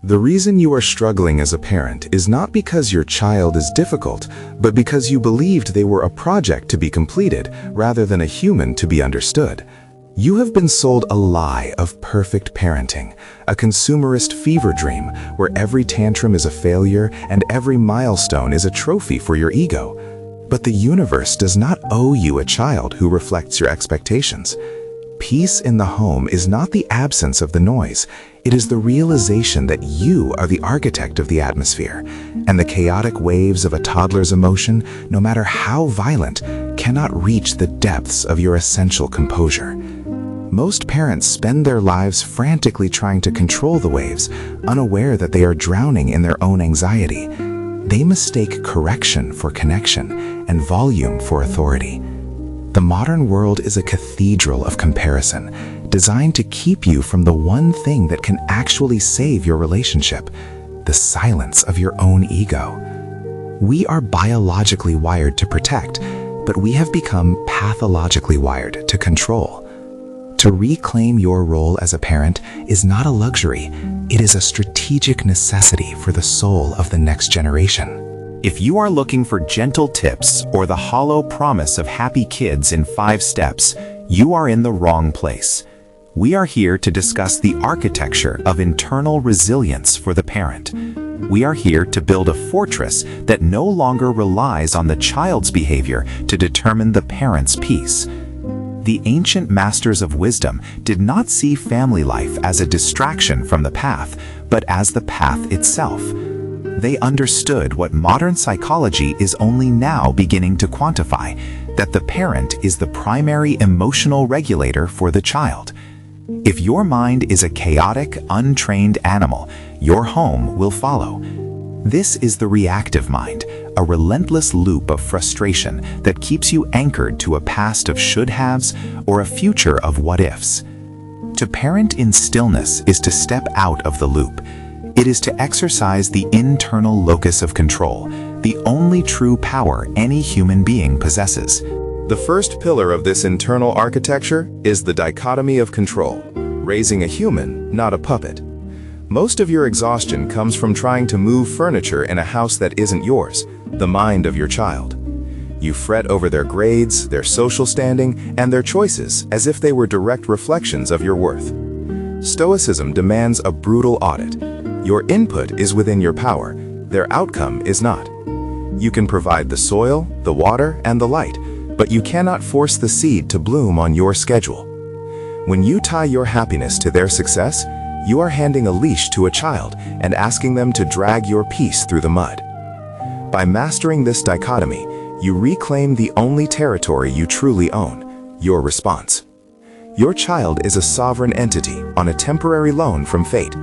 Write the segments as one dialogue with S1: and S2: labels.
S1: The reason you are struggling as a parent is not because your child is difficult, but because you believed they were a project to be completed rather than a human to be understood. You have been sold a lie of perfect parenting, a consumerist fever dream where every tantrum is a failure and every milestone is a trophy for your ego. But the universe does not owe you a child who reflects your expectations. Peace in the home is not the absence of the noise. It is the realization that you are the architect of the atmosphere, and the chaotic waves of a toddler's emotion, no matter how violent, cannot reach the depths of your essential composure. Most parents spend their lives frantically trying to control the waves, unaware that they are drowning in their own anxiety. They mistake correction for connection and volume for authority. The modern world is a cathedral of comparison, designed to keep you from the one thing that can actually save your relationship, the silence of your own ego. We are biologically wired to protect, but we have become pathologically wired to control. To reclaim your role as a parent is not a luxury, it is a strategic necessity for the soul of the next generation.
S2: If you are looking for gentle tips or the hollow promise of happy kids in 5 steps, you are in the wrong place. We are here to discuss the architecture of internal resilience for the parent. We are here to build a fortress that no longer relies on the child's behavior to determine the parent's peace. The ancient masters of wisdom did not see family life as a distraction from the path, but as the path itself. They understood what modern psychology is only now beginning to quantify, that the parent is the primary emotional regulator for the child. If your mind is a chaotic, untrained animal, your home will follow. This is the reactive mind, a relentless loop of frustration that keeps you anchored to a past of should-haves or a future of what-ifs. To parent in stillness is to step out of the loop. It is to exercise the internal locus of control, the only true power any human being possesses.
S1: The first pillar of this internal architecture is the dichotomy of control, raising a human, not a puppet. Most of your exhaustion comes from trying to move furniture in a house that isn't yours, the mind of your child. You fret over their grades, their social standing, and their choices as if they were direct reflections of your worth. Stoicism demands a brutal audit. Your input is within your power, their outcome is not. You can provide the soil, the water, and the light, but you cannot force the seed to bloom on your schedule. When you tie your happiness to their success, you are handing a leash to a child and asking them to drag your peace through the mud. By mastering this dichotomy, you reclaim the only territory you truly own, your response. Your child is a sovereign entity on a temporary loan from fate.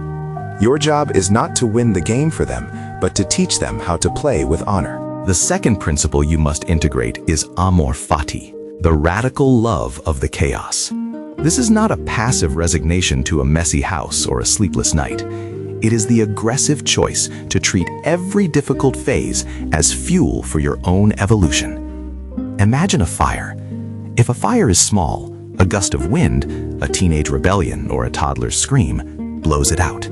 S1: Your job is not to win the game for them, but to teach them how to play with honor.
S3: The second principle you must integrate is amor fati, the radical love of the chaos. This is not a passive resignation to a messy house or a sleepless night. It is the aggressive choice to treat every difficult phase as fuel for your own evolution. Imagine a fire. If a fire is small, a gust of wind, a teenage rebellion, or a toddler's scream blows it out.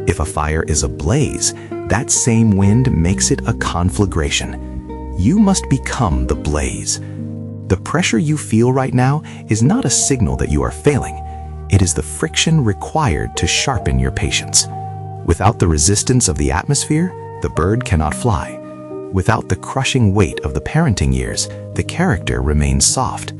S3: If a fire is ablaze, that same wind makes it a conflagration. You must become the blaze. The pressure you feel right now is not a signal that you are failing. It is the friction required to sharpen your patience. Without the resistance of the atmosphere, the bird cannot fly. Without the crushing weight of the parenting years, the character remains soft.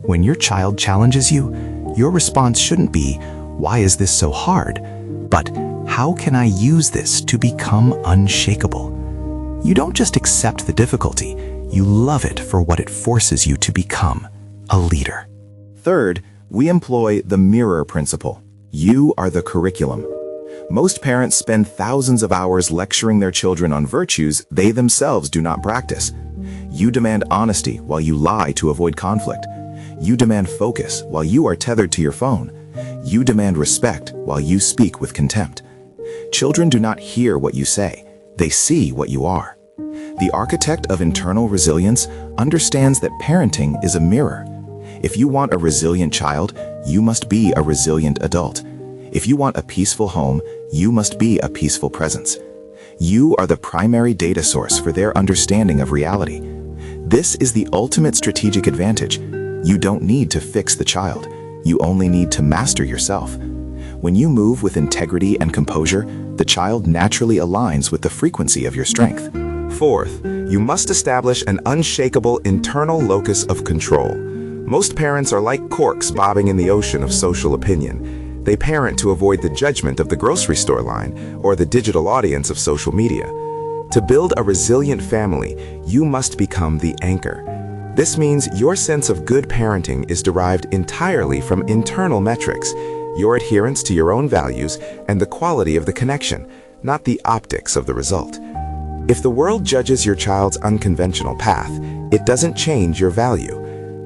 S3: When your child challenges you, your response shouldn't be, "Why is this so hard?" but "How can I use this to become unshakable?" You don't just accept the difficulty, you love it for what it forces you to become, a leader.
S2: Third, we employ the mirror principle. You are the curriculum. Most parents spend thousands of hours lecturing their children on virtues they themselves do not practice. You demand honesty while you lie to avoid conflict. You demand focus while you are tethered to your phone. You demand respect while you speak with contempt. Children do not hear what you say, they see what you are. The architect of internal resilience understands that parenting is a mirror. If you want a resilient child, you must be a resilient adult. If you want a peaceful home, you must be a peaceful presence. You are the primary data source for their understanding of reality. This is the ultimate strategic advantage. You don't need to fix the child. You only need to master yourself. When you move with integrity and composure, the child naturally aligns with the frequency of your strength.
S1: Fourth, you must establish an unshakable internal locus of control. Most parents are like corks bobbing in the ocean of social opinion. They parent to avoid the judgment of the grocery store line or the digital audience of social media. To build a resilient family, you must become the anchor. This means your sense of good parenting is derived entirely from internal metrics, your adherence to your own values, and the quality of the connection, not the optics of the result. If the world judges your child's unconventional path, it doesn't change your value.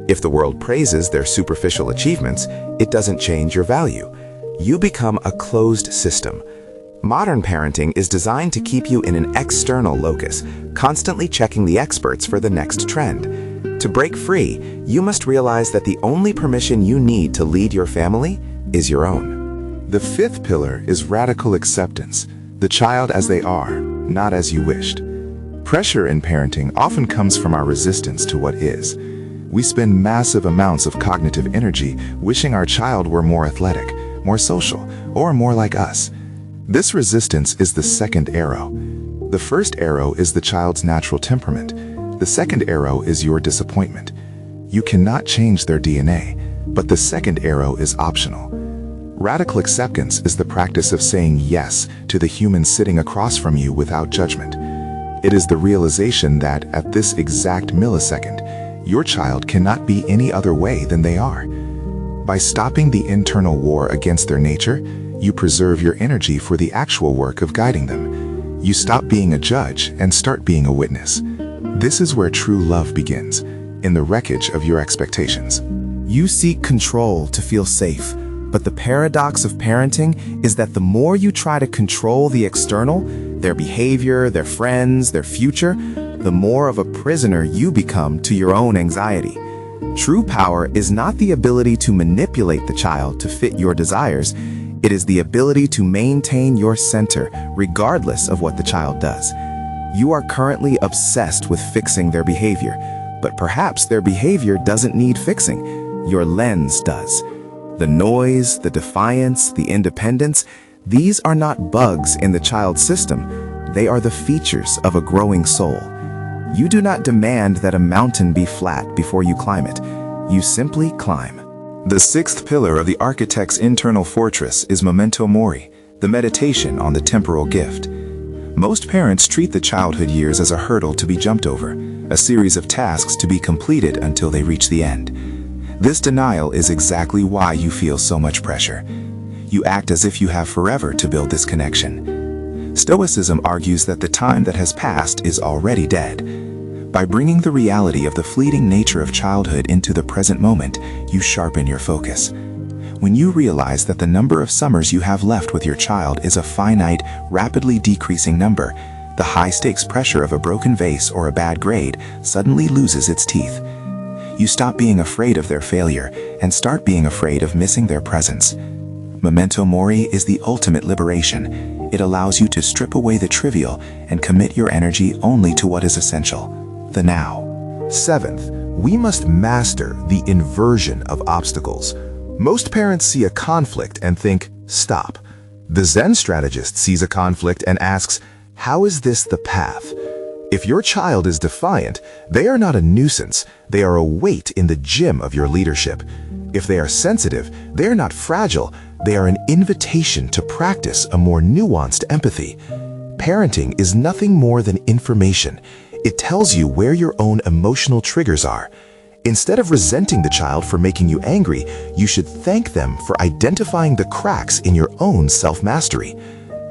S1: If the world praises their superficial achievements, it doesn't change your value. You become a closed system. Modern parenting is designed to keep you in an external locus, constantly checking the experts for the next trend. To break free, you must realize that the only permission you need to lead your family is your own. The fifth pillar is radical acceptance, the child as they are, not as you wished. Pressure in parenting often comes from our resistance to what is. We spend massive amounts of cognitive energy wishing our child were more athletic, more social, or more like us. This resistance is the second arrow. The first arrow is the child's natural temperament. The second arrow is your disappointment. You cannot change their DNA, but the second arrow is optional. Radical acceptance is the practice of saying yes to the human sitting across from you without judgment. It is the realization that at this exact millisecond, your child cannot be any other way than they are. By stopping the internal war against their nature, you preserve your energy for the actual work of guiding them. You stop being a judge and start being a witness. This is where true love begins, in the wreckage of your expectations.
S2: You seek control to feel safe, but the paradox of parenting is that the more you try to control the external, their behavior, their friends, their future, the more of a prisoner you become to your own anxiety. True power is not the ability to manipulate the child to fit your desires. It is the ability to maintain your center regardless of what the child does. You are currently obsessed with fixing their behavior, but perhaps their behavior doesn't need fixing. Your lens does. The noise, the defiance, the independence, these are not bugs in the child's system. They are the features of a growing soul. You do not demand that a mountain be flat before you climb it. You simply climb.
S1: The sixth pillar of the architect's internal fortress is memento mori, the meditation on the temporal gift. Most parents treat the childhood years as a hurdle to be jumped over, a series of tasks to be completed until they reach the end. This denial is exactly why you feel so much pressure. You act as if you have forever to build this connection. Stoicism argues that the time that has passed is already dead. By bringing the reality of the fleeting nature of childhood into the present moment, you sharpen your focus. When you realize that the number of summers you have left with your child is a finite, rapidly decreasing number, the high-stakes pressure of a broken vase or a bad grade suddenly loses its teeth. You stop being afraid of their failure and start being afraid of missing their presence. Memento mori is the ultimate liberation. It allows you to strip away the trivial and commit your energy only to what is essential. The now. Seventh, we must master the inversion of obstacles. Most parents see a conflict and think, stop. The Zen strategist sees a conflict and asks, how is this the path? If your child is defiant, they are not a nuisance, they are a weight in the gym of your leadership. If they are sensitive, they are not fragile, they are an invitation to practice a more nuanced empathy. Parenting is nothing more than information. It tells you where your own emotional triggers are. Instead of resenting the child for making you angry, you should thank them for identifying the cracks in your own self-mastery.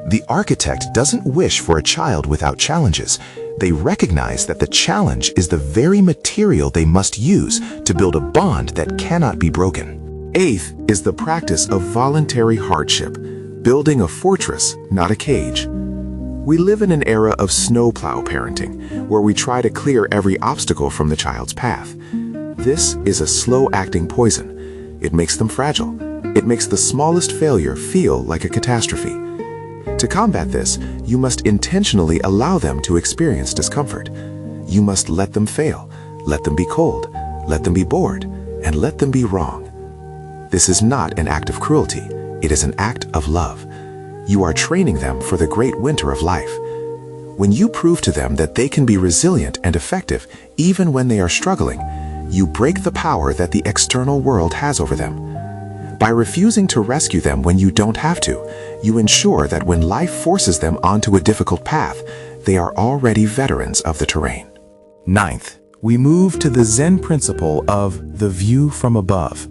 S1: The architect doesn't wish for a child without challenges. They recognize that the challenge is the very material they must use to build a bond that cannot be broken. Eighth is the practice of voluntary hardship, building a fortress, not a cage. We live in an era of snowplow parenting, where we try to clear every obstacle from the child's path. This is a slow-acting poison. It makes them fragile. It makes the smallest failure feel like a catastrophe. To combat this, you must intentionally allow them to experience discomfort. You must let them fail, let them be cold, let them be bored, and let them be wrong. This is not an act of cruelty. It is an act of love. You are training them for the great winter of life. When you prove to them that they can be resilient and effective even when they are struggling, you break the power that the external world has over them. By refusing to rescue them when you don't have to, you ensure that when life forces them onto a difficult path, they are already veterans of the terrain.
S2: Ninth, we move to the Zen principle of the view from above.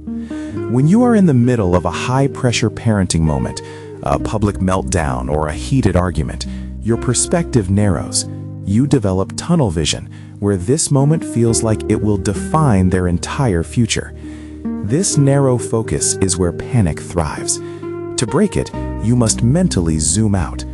S2: When you are in the middle of a high-pressure parenting moment, a public meltdown, or a heated argument, your perspective narrows. You develop tunnel vision, where this moment feels like it will define their entire future. This narrow focus is where panic thrives. To break it, you must mentally zoom out.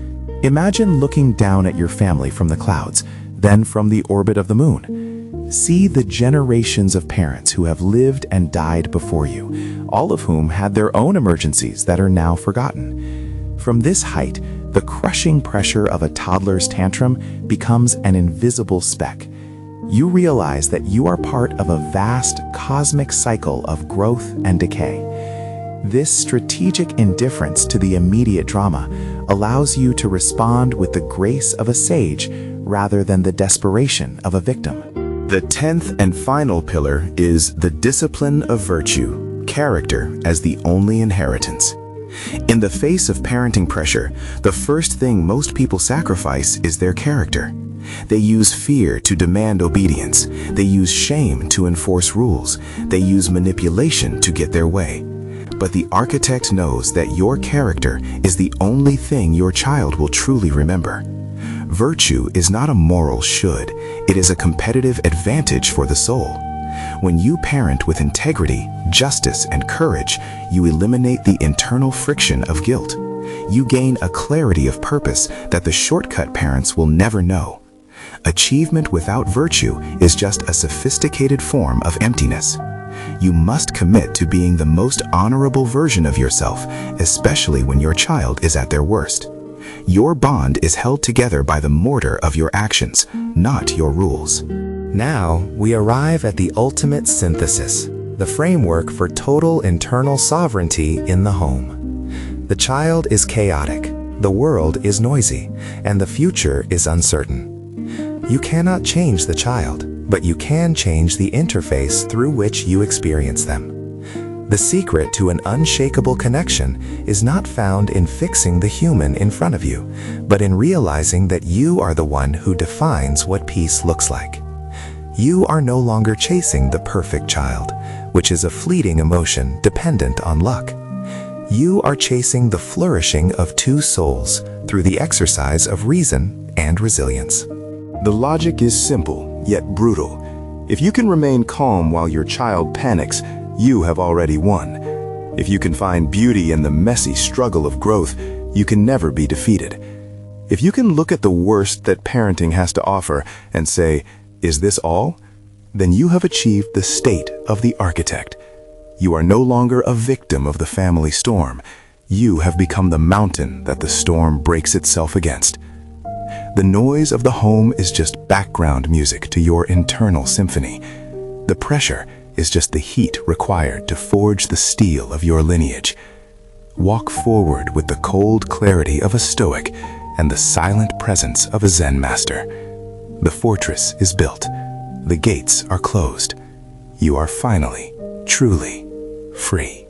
S2: Imagine looking down at your family from the clouds, then from the orbit of the moon. See the generations of parents who have lived and died before you, all of whom had their own emergencies that are now forgotten. From this height, the crushing pressure of a toddler's tantrum becomes an invisible speck. You realize that you are part of a vast cosmic cycle of growth and decay. This strategic indifference to the immediate drama allows you to respond with the grace of a sage rather than the desperation of a victim.
S3: The 10th and final pillar is the discipline of virtue, character as the only inheritance. In the face of parenting pressure, the first thing most people sacrifice is their character. They use fear to demand obedience. They use shame to enforce rules. They use manipulation to get their way. But the architect knows that your character is the only thing your child will truly remember. Virtue is not a moral should. It is a competitive advantage for the soul. When you parent with integrity, justice, and courage, you eliminate the internal friction of guilt. You gain a clarity of purpose that the shortcut parents will never know. Achievement without virtue is just a sophisticated form of emptiness. You must commit to being the most honorable version of yourself, especially when your child is at their worst. Your bond is held together by the mortar of your actions, not your rules.
S2: Now, we arrive at the ultimate synthesis, the framework for total internal sovereignty in the home. The child is chaotic, the world is noisy, and the future is uncertain. You cannot change the child, but you can change the interface through which you experience them. The secret to an unshakable connection is not found in fixing the human in front of you, but in realizing that you are the one who defines what peace looks like. You are no longer chasing the perfect child, which is a fleeting emotion dependent on luck. You are chasing the flourishing of two souls through the exercise of reason and resilience.
S1: The logic is simple, yet brutal. If you can remain calm while your child panics, you have already won. If you can find beauty in the messy struggle of growth, you can never be defeated. If you can look at the worst that parenting has to offer and say, "Is this all?" then you have achieved the state of the architect. You are no longer a victim of the family storm. You have become the mountain that the storm breaks itself against. The noise of the home is just background music to your internal symphony. The pressure is just the heat required to forge the steel of your lineage. Walk forward with the cold clarity of a Stoic and the silent presence of a Zen master. The fortress is built. The gates are closed. You are finally, truly free.